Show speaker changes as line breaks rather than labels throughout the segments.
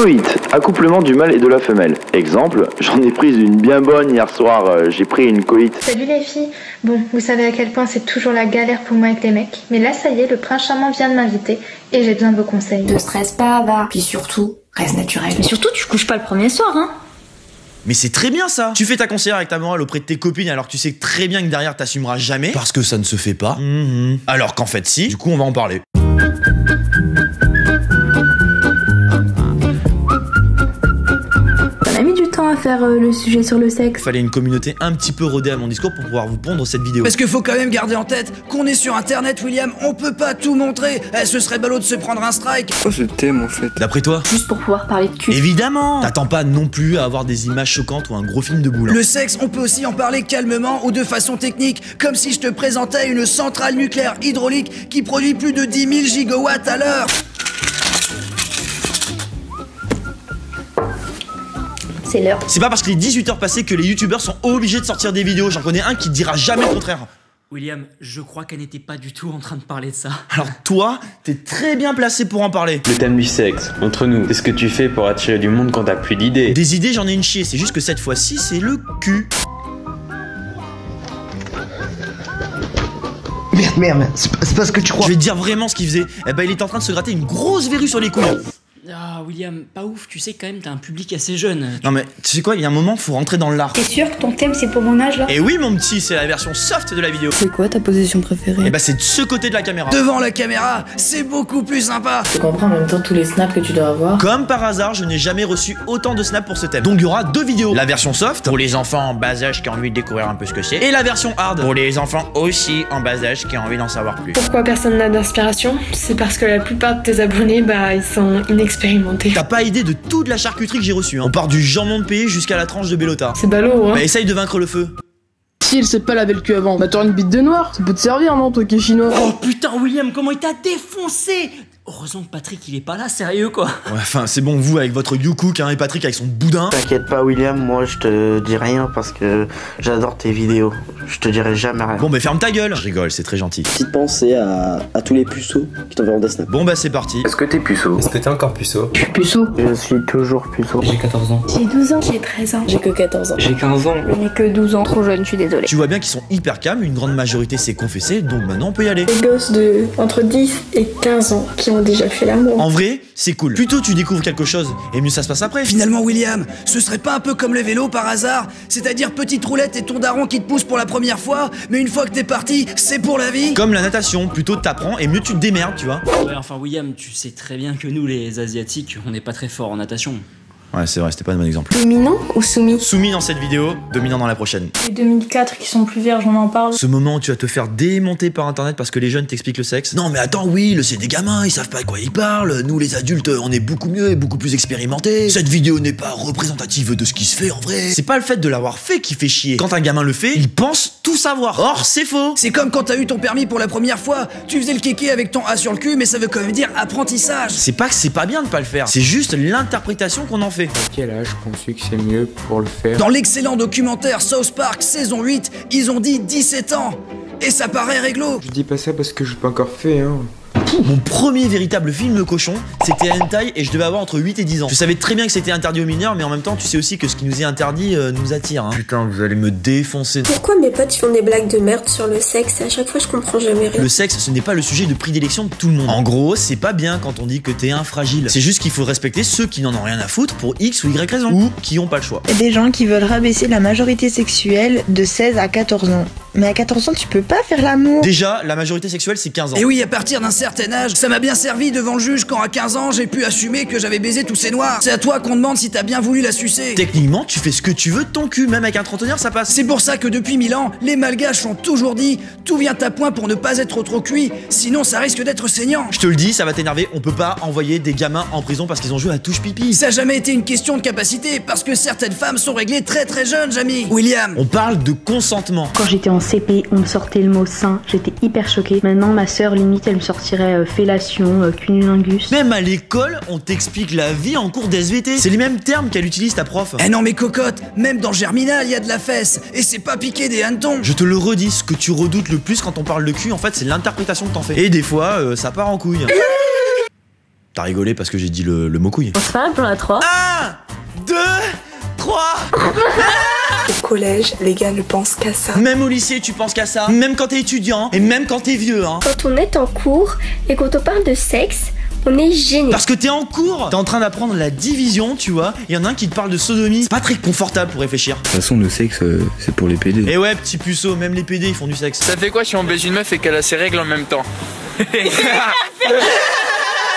Coït, accouplement du mâle et de la femelle. Exemple, j'en ai pris une bien bonne hier soir, j'ai pris une coït.
Salut les filles. Bon, vous savez à quel point c'est toujours la galère pour moi avec les mecs. Mais là, ça y est, le prince charmant vient de m'inviter et j'ai besoin de vos conseils.
Te stresse pas, va. Puis surtout, reste naturel.
Mais surtout, tu couches pas le premier soir, hein.
Mais c'est très bien ça. Tu fais ta conseillère avec ta morale auprès de tes copines alors que tu sais très bien que derrière t'assumeras jamais parce que ça ne se fait pas. Alors qu'en fait si. Du coup on va en parler.
On a mis du temps à faire le sujet sur le sexe.
Fallait une communauté un petit peu rodée à mon discours pour pouvoir vous pondre cette vidéo.
Parce qu'il faut quand même garder en tête qu'on est sur internet, William, on peut pas tout montrer. Ce serait ballot de se prendre un strike.
Oh, je t'aime en fait.
D'après toi?
Juste pour pouvoir parler de cul.
Évidemment. T'attends pas non plus à avoir des images choquantes ou un gros film de boule.
Le sexe, on peut aussi en parler calmement ou de façon technique, comme si je te présentais une centrale nucléaire hydraulique qui produit plus de 10 000 gigawatts à l'heure.
C'est l'heure.
C'est pas parce que les 18 heures passées que les youtubeurs sont obligés de sortir des vidéos. J'en connais un qui te dira jamais le contraire.
William, je crois qu'elle n'était pas du tout en train de parler de ça.
Alors toi, t'es très bien placé pour en parler.
Le thème du sexe, entre nous, qu'est-ce que tu fais pour attirer du monde quand t'as plus d'idées?
Des idées, j'en ai une chier, c'est juste que cette fois-ci, c'est le cul.
Merde, c'est pas ce que tu crois.
Je vais te dire vraiment ce qu'il faisait. Eh ben, il était en train de se gratter une grosse verrue sur les couilles.
Ah, William, pas ouf, tu sais quand même, t'as un public assez jeune.
Non mais, tu sais quoi, il y a un moment, faut rentrer dans l'art.
T'es sûr que ton thème c'est pour mon âge là?
Et oui mon petit, c'est la version soft de la vidéo.
C'est quoi ta position préférée?
Eh ben c'est de ce côté de la caméra.
Devant la caméra, c'est beaucoup plus sympa.
Tu comprends en même temps tous les snaps que tu dois avoir.
Comme par hasard, je n'ai jamais reçu autant de snaps pour ce thème. Donc il y aura deux vidéos. La version soft, pour les enfants en bas âge qui ont envie de découvrir un peu ce que c'est. Et la version hard, pour les enfants aussi en bas âge qui ont envie d'en savoir plus.
Pourquoi personne n'a d'inspiration? C'est parce que la plupart de tes abonnés, ils sont inexpérimentés.
T'as pas idée de toute la charcuterie que j'ai reçue. On part du jambon de pays jusqu'à la tranche de Bellota.
C'est ballot, hein.
Bah essaye de vaincre le feu.
Si elle sait pas laver le cul avant, bah t'auras une bite de noir. Ça peut te servir, non, toi qui es chinois?
Oh putain, William, comment il t'a défoncé? Heureusement que Patrick il est pas là, sérieux quoi.
Ouais, enfin c'est bon, vous avec votre YouCook hein, et Patrick avec son boudin.
T'inquiète pas William, moi je te dis rien parce que j'adore tes vidéos. Je te dirai jamais rien.
Bon bah ferme ta gueule. Je rigole, c'est très gentil.
Petite pensée à tous les puceaux qui t'enverront des snaps.
Bon bah c'est parti.
Est-ce que t'es puceau?
Est-ce que t'es encore puceau?
Je suis puceau.
Je suis toujours puceau.
J'ai 14 ans.
J'ai 12 ans. J'ai 13 ans.
J'ai que 14 ans.
J'ai 15 ans.
Je n'ai que 12 ans. Trop jeune, je suis désolée.
Tu vois bien qu'ils sont hyper calmes, une grande majorité s'est confessée, donc maintenant on peut y aller.
Des gosses de entre 10 et 15 ans qui ont déjà fait l'amour.
En vrai, c'est cool. Plus tôt tu découvres quelque chose, et mieux ça se passe après.
Finalement, William, ce serait pas un peu comme les vélos par hasard? C'est-à-dire petite roulette et ton daron qui te pousse pour la première fois, mais une fois que t'es parti, c'est pour la vie?
Comme la natation, plus tôt t'apprends et mieux tu te démerdes, tu vois.
Ouais, enfin, William, tu sais très bien que nous, les Asiatiques, on n'est pas très forts en natation.
Ouais c'est vrai, c'était pas un bon exemple.
Dominant ou soumis?
Soumis dans cette vidéo, dominant dans la prochaine.
Les 2004 qui sont plus vierges, on en parle.
Ce moment où tu vas te faire démonter par internet parce que les jeunes t'expliquent le sexe. Non mais attends, oui, c'est des gamins, ils savent pas de quoi ils parlent. Nous les adultes, on est beaucoup mieux et beaucoup plus expérimentés. Cette vidéo n'est pas représentative de ce qui se fait en vrai. C'est pas le fait de l'avoir fait qui fait chier. Quand un gamin le fait, il pense tout savoir. Or, c'est faux.
C'est comme quand t'as eu ton permis pour la première fois. Tu faisais le kéké avec ton A sur le cul, mais ça veut quand même dire apprentissage.
C'est pas que c'est pas bien de pas le faire. C'est juste l'interprétation qu'on en fait.
À quel âge penses-tu que c'est mieux pour le faire?
Dans l'excellent documentaire South Park saison 8, ils ont dit 17 ans. Et ça paraît réglo.
Je dis pas ça parce que je l'ai pas encore fait, hein.
Mon premier véritable film cochon, c'était Hentai et je devais avoir entre 8 et 10 ans. Je savais très bien que c'était interdit aux mineurs, mais en même temps, tu sais aussi que ce qui nous est interdit nous attire. Hein. Putain, vous allez me défoncer.
Pourquoi mes potes font des blagues de merde sur le sexe? À chaque fois, je comprends jamais rien.
Le sexe, ce n'est pas le sujet de prédilection de tout le monde. En gros, c'est pas bien quand on dit que t'es un fragile. C'est juste qu'il faut respecter ceux qui n'en ont rien à foutre pour X ou Y raison, ou qui ont pas le choix.
Il y a des gens qui veulent rabaisser la majorité sexuelle de 16 à 14 ans. Mais à 14 ans, tu peux pas faire l'amour.
Déjà, la majorité sexuelle, c'est 15 ans.
Et oui, à partir d'un certain âge, ça m'a bien servi devant le juge quand à 15 ans, j'ai pu assumer que j'avais baisé tous ces noirs. C'est à toi qu'on demande si t'as bien voulu la sucer.
Techniquement, tu fais ce que tu veux de ton cul, même avec un trentenaire, ça passe.
C'est pour ça que depuis 1000 ans, les malgaches ont toujours dit tout vient à point pour ne pas être trop cuit, sinon ça risque d'être saignant.
Je te le dis, ça va t'énerver, on peut pas envoyer des gamins en prison parce qu'ils ont joué à touche pipi.
Ça a jamais été une question de capacité, parce que certaines femmes sont réglées très très jeunes, Jamy. William.
On parle de consentement.
Quand j'étais en CP, on me sortait le mot sein, j'étais hyper choquée. Maintenant, ma sœur, limite, elle me sortirait fellation, cunnilingus.
Même à l'école, on t'explique la vie en cours d'SVT. C'est les mêmes termes qu'elle utilise ta prof.
Eh non mais cocotte, même dans Germinal, il y a de la fesse, et c'est pas piquer des hannetons.
Je te le redis, ce que tu redoutes le plus quand on parle de cul, en fait, c'est l'interprétation que t'en fais. Et des fois, ça part en couille. T'as rigolé parce que j'ai dit le mot couille.
On se fait un plan à 3.
1, 2, 3.
Au collège, les gars ne pensent qu'à ça.
Même au lycée, tu penses qu'à ça. Même quand t'es étudiant et même quand t'es vieux, hein.
Quand on est en cours et quand on parle de sexe, on est gêné.
Parce que t'es en cours, t'es en train d'apprendre la division, tu vois. Il y en a un qui te parle de sodomie. C'est pas très confortable pour réfléchir.
De toute façon, le sexe, c'est pour les PD.
Et ouais, petit puceau, même les PD, ils font du sexe.
Ça fait quoi si on baise une meuf et qu'elle a ses règles en même temps?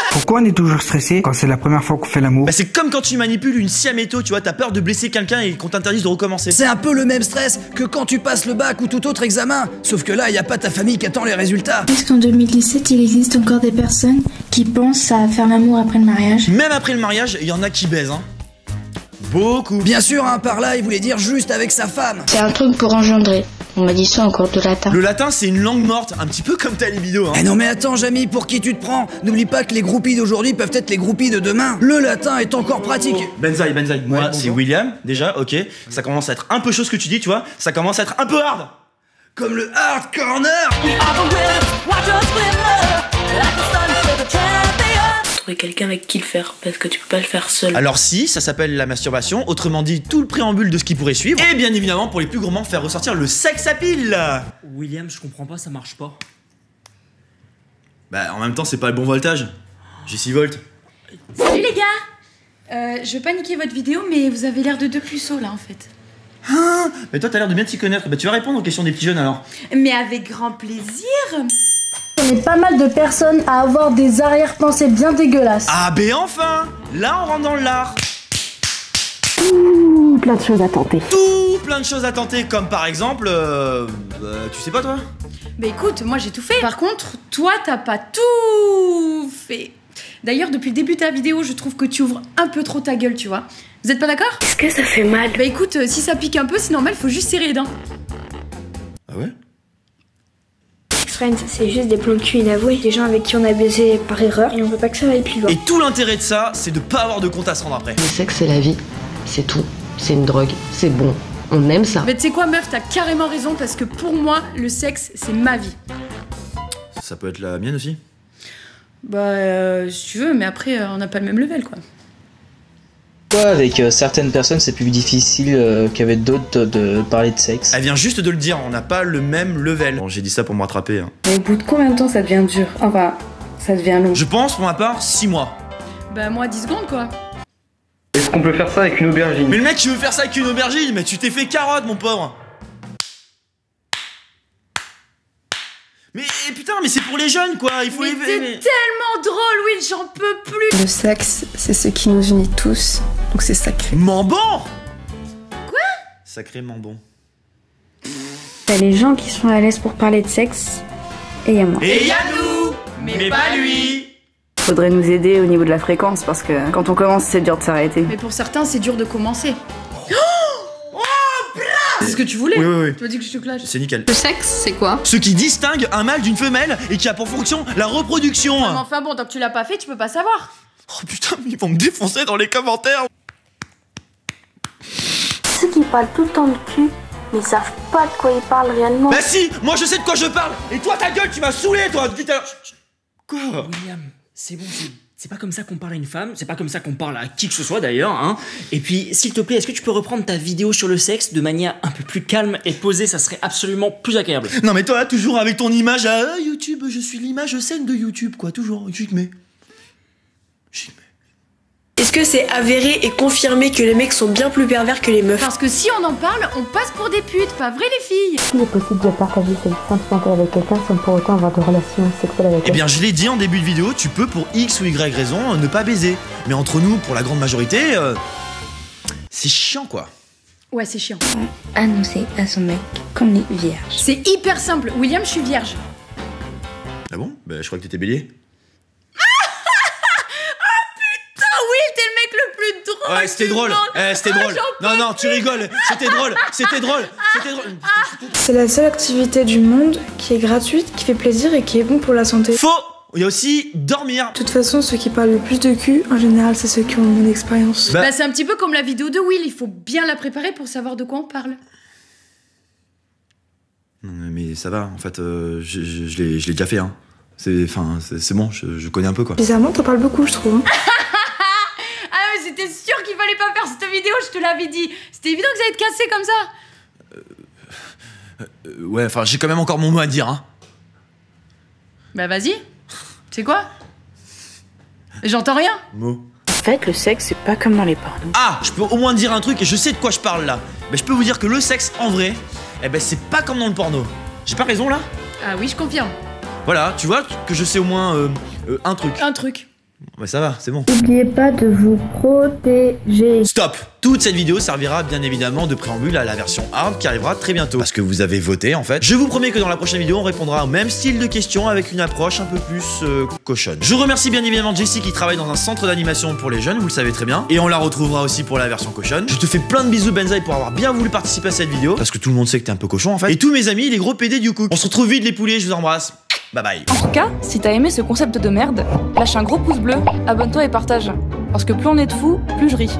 Pourquoi on est toujours stressé quand c'est la première fois qu'on fait l'amour?
Bah c'est comme quand tu manipules une scie à métaux, tu vois, t'as peur de blesser quelqu'un et qu'on t'interdise de recommencer.
C'est un peu le même stress que quand tu passes le bac ou tout autre examen, sauf que là, y a pas ta famille qui attend les résultats.
Est-ce qu'en 2017, il existe encore des personnes qui pensent à faire l'amour après le mariage?
Même après le mariage, il y en a qui baisent, hein. Beaucoup.
Bien sûr, hein, par là, il voulait dire juste avec sa femme.
C'est un truc pour engendrer. On m'a dit ça en cours de latin.
Le latin, c'est une langue morte, un petit peu comme ta libido, hein.
Eh non mais attends, Jamy, pour qui tu te prends? N'oublie pas que les groupies d'aujourd'hui peuvent être les groupies de demain. Le latin est encore pratique.
Benzaï, moi, c'est William, déjà, ok. Ça commence à être un peu chaud ce que tu dis, tu vois. Ça commence à être un peu hard.
Comme le hard corner.
Trouver quelqu'un avec qui le faire, parce que tu peux pas le faire seul.
Alors si, ça s'appelle la masturbation, autrement dit tout le préambule de ce qui pourrait suivre. Et bien évidemment, pour les plus gourmands, faire ressortir le sexe à pile.
William, je comprends pas, ça marche pas.
Bah en même temps, c'est pas le bon voltage. J'ai 6 volts.
Salut les gars, je veux pas niquer votre vidéo, mais vous avez l'air de deux puceaux là en fait.
Ah, mais toi t'as l'air de bien t'y connaître. Bah tu vas répondre aux questions des petits jeunes alors.
Mais avec grand plaisir.
On est pas mal de personnes à avoir des arrière-pensées bien dégueulasses.
Ah ben enfin, là on rentre dans l'art.
Plein de choses à tenter.
Plein de choses à tenter, comme par exemple, tu sais pas toi?
Bah écoute, moi j'ai tout fait. Par contre, toi t'as pas tout fait. D'ailleurs, depuis le début de ta vidéo, je trouve que tu ouvres un peu trop ta gueule, tu vois. Vous êtes pas d'accord?
Est-ce que ça fait mal?
Bah écoute, si ça pique un peu, c'est normal, faut juste serrer les dents.
Ah ouais?
Friends, c'est juste des plans de cul inavoués, des gens avec qui on a baisé par erreur et on veut pas que ça aille plus loin.
Et tout l'intérêt de ça, c'est de pas avoir de compte à se rendre après.
Le sexe, c'est la vie, c'est tout. C'est une drogue, c'est bon. On aime ça.
Mais tu sais quoi, meuf, t'as carrément raison parce que pour moi, le sexe, c'est ma vie.
Ça peut être la mienne aussi?
Bah, si tu veux, mais après, on n'a pas le même level, quoi.
Avec certaines personnes, c'est plus difficile qu'avec d'autres de parler de sexe.
Elle vient juste de le dire, on n'a pas le même level. Bon, j'ai dit ça pour me rattraper. Hein.
Mais au bout de combien de temps ça devient dur? Enfin, ça devient long.
Je pense, pour ma part, 6 mois.
Bah, moi, 10 secondes, quoi.
Est-ce qu'on peut faire ça avec une aubergine?
Mais le mec, tu veux faire ça avec une aubergine? Mais tu t'es fait carotte, mon pauvre. Mais putain, mais c'est pour les jeunes, quoi. Il faut
mais
les...
t'es tellement drôle, Will, j'en peux plus.
Le sexe, c'est ce qui nous unit tous, donc c'est sacré.
Mambon?
Quoi?
Sacrément bon.
T'as les gens qui sont à l'aise pour parler de sexe, et y a moi.
Et y a nous, mais pas lui.
Faudrait nous aider au niveau de la fréquence, parce que quand on commence, c'est dur de s'arrêter.
Mais pour certains, c'est dur de commencer. C'est ce que tu voulais?
Oui.
Tu m'as dit que je te clash.
C'est nickel.
Le sexe, c'est quoi?
Ce qui distingue un mâle d'une femelle et qui a pour fonction la reproduction.
Mais enfin bon, tant que tu l'as pas fait, tu peux pas savoir.
Oh putain, mais ils vont me défoncer dans les commentaires.
Ceux qui parlent tout le temps de cul, mais ils savent pas de quoi ils parlent réellement.
Bah si, moi je sais de quoi je parle. Et toi ta gueule, tu m'as saoulé toi depuis tout à l'heure. Quoi?
William, c'est bon, c'est pas comme ça qu'on parle à une femme, c'est pas comme ça qu'on parle à qui que ce soit d'ailleurs, hein. Et puis, s'il te plaît, est-ce que tu peux reprendre ta vidéo sur le sexe de manière un peu plus calme et posée? Ça serait absolument plus agréable.
Non mais toi, toujours avec ton image à YouTube, je suis l'image saine de YouTube, quoi, toujours. J'y mets.
Est-ce que c'est avéré et confirmé que les mecs sont bien plus pervers que les meufs?
Parce que si on en parle, on passe pour des putes, pas vrai les filles?
Il est possible de partager sa vie sentimentale avec quelqu'un sans pour autant avoir de relations sexuelles avec elle.
Eh bien, je l'ai dit en début de vidéo, tu peux pour X ou Y raison ne pas baiser. Mais entre nous, pour la grande majorité, c'est chiant quoi.
Ouais, c'est chiant.
Annoncer à son mec qu'on est vierge.
C'est hyper simple. William, je suis vierge.
Ah bon? Bah, je crois que t'étais bélier. Ouais, c'était drôle. C'était drôle. Non, tu rigoles. C'était drôle.
C'est la seule activité du monde qui est gratuite, qui fait plaisir et qui est bon pour la santé.
Faux! Il y a aussi dormir.
De toute façon, ceux qui parlent le plus de cul, en général, c'est ceux qui ont mon expérience.
Bah, c'est un petit peu comme la vidéo de Will. Il faut bien la préparer pour savoir de quoi on parle.
Non, mais ça va. En fait, je l'ai déjà fait. Hein. C'est bon, je connais un peu quoi.
Bizarrement, t'en parles beaucoup, je trouve.
Ah mais c'était sûr qu'il fallait pas faire cette vidéo, je te l'avais dit. C'était évident que ça allait te casser comme ça.
Ouais, enfin j'ai quand même encore mon mot à dire, hein.
Bah vas-y. C'est quoi? J'entends rien.
En fait, le sexe, c'est pas comme dans les pornos.
Ah, je peux au moins dire un truc et je sais de quoi je parle là. Mais je peux vous dire que le sexe, en vrai, eh ben c'est pas comme dans le porno. J'ai pas raison là?
Ah oui, je confirme.
Voilà, tu vois que je sais au moins un truc.
Un truc.
Ouais, ça va, c'est bon.
N'oubliez pas de vous protéger.
Stop! Toute cette vidéo servira bien évidemment de préambule à la version hard qui arrivera très bientôt. Parce que vous avez voté en fait. Je vous promets que dans la prochaine vidéo, on répondra au même style de questions avec une approche un peu plus cochonne. Je remercie bien évidemment Jessie qui travaille dans un centre d'animation pour les jeunes, vous le savez très bien. Et on la retrouvera aussi pour la version cochonne. Je te fais plein de bisous Benzaï pour avoir bien voulu participer à cette vidéo. Parce que tout le monde sait que t'es un peu cochon en fait. Et tous mes amis, les gros PD du coup. On se retrouve vite les poulets, je vous embrasse. Bye bye.
En tout cas, si t'as aimé ce concept de merde, lâche un gros pouce bleu, abonne-toi et partage. Parce que plus on est de fous, plus je ris.